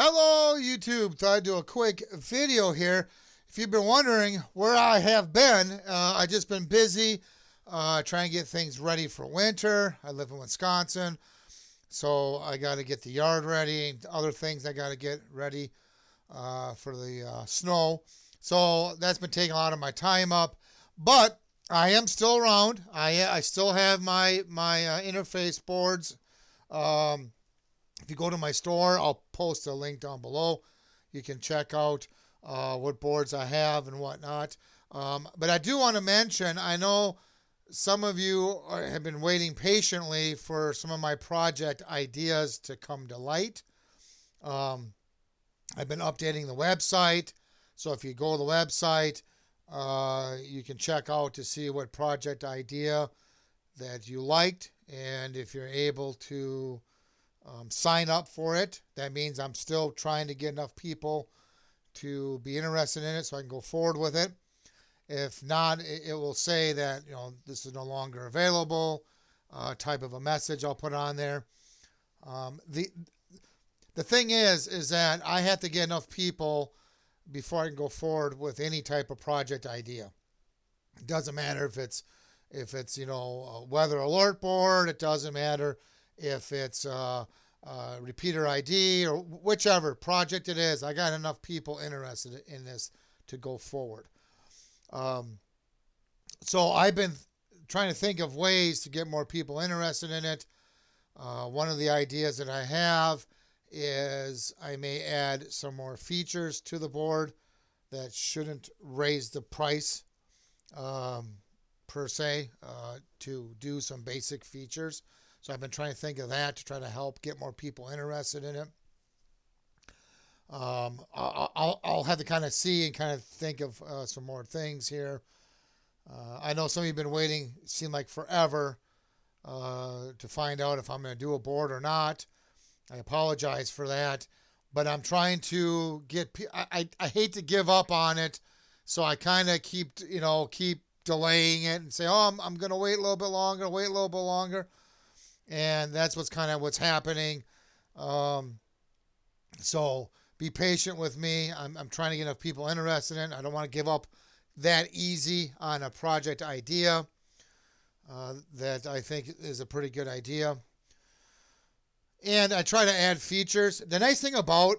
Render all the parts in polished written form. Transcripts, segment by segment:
Hello YouTube, thought I'd do a quick video here. If you've been wondering where I have been, I've just been busy trying to get things ready for winter. I live in Wisconsin, so I got to get the yard ready, other things I got to get ready for the snow. So that's been taking a lot of my time up, but I am still around. I still have my interface boards. If you go to my store, I'll post a link down below. You can check out what boards I have and whatnot. But I do want to mention, I know some of you have been waiting patiently for some of my project ideas to come to light. I've been updating the website. So if you go to the website, you can check out to see what project idea that you liked. And if you're able to sign up for it, that means I'm still trying to get enough people to be interested in it so I can go forward with it. If not, it will say that, this is no longer available, type of a message I'll put on there. The thing is that I have to get enough people before I can go forward with any type of project idea. It doesn't matter if it's a weather alert board. It doesn't matter if it's repeater ID or whichever project it is. I got enough people interested in this to go forward. So I've been trying to think of ways to get more people interested in it. One of the ideas that I have is I may add some more features to the board that shouldn't raise the price per se, to do some basic features. So I've been trying to think of that to try to help get more people interested in it. I'll have to kind of see and kind of think of some more things here. I know some of you have been waiting, it seemed like forever, to find out if I'm going to do a board or not. I apologize for that, but I'm trying to get. I hate to give up on it, so I kind of keep delaying it and say, oh, I'm going to wait a little bit longer, and that's what's happening. So be patient with me. I'm trying to get enough people interested in it. I don't want to give up that easy on a project idea that I think is a pretty good idea. And I try to add features. The nice thing about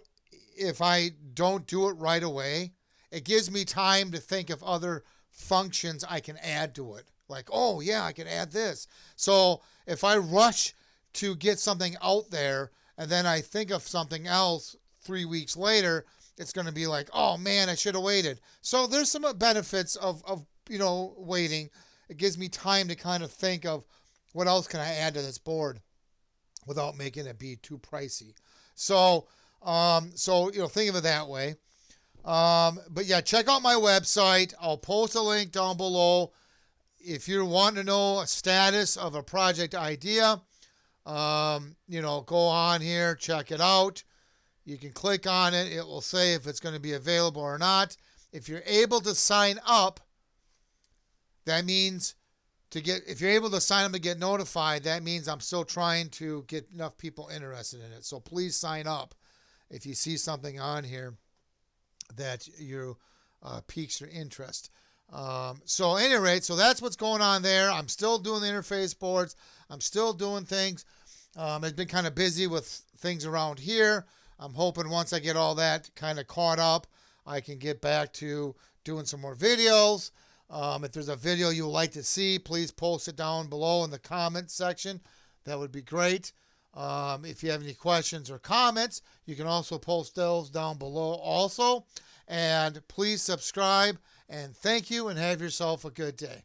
if I don't do it right away, it gives me time to think of other functions I can add to it. Like, oh yeah, I can add this. So if I rush to get something out there and then I think of something else 3 weeks later, it's going to be like, oh man, I should have waited. So there's some benefits of waiting. It gives me time to kind of think of what else can I add to this board without making it be too pricey. So think of it that way. But yeah, check out my website. I'll post a link down below. If you want to know a status of a project idea, go on here, check it out. You can click on it. It will say if it's going to be available or not. If you're able to sign up, that means if you're able to sign up to get notified, that means I'm still trying to get enough people interested in it. So please sign up if you see something on here that piques your interest. So at any rate, so that's what's going on there. I'm still doing the interface boards. I'm still doing things. I've been kind of busy with things around here. I'm hoping once I get all that kind of caught up, I can get back to doing some more videos. If there's a video you would like to see, please post it down below in the comments section. That would be great. If you have any questions or comments, you can also post those down below also. And please subscribe. And thank you, and have yourself a good day.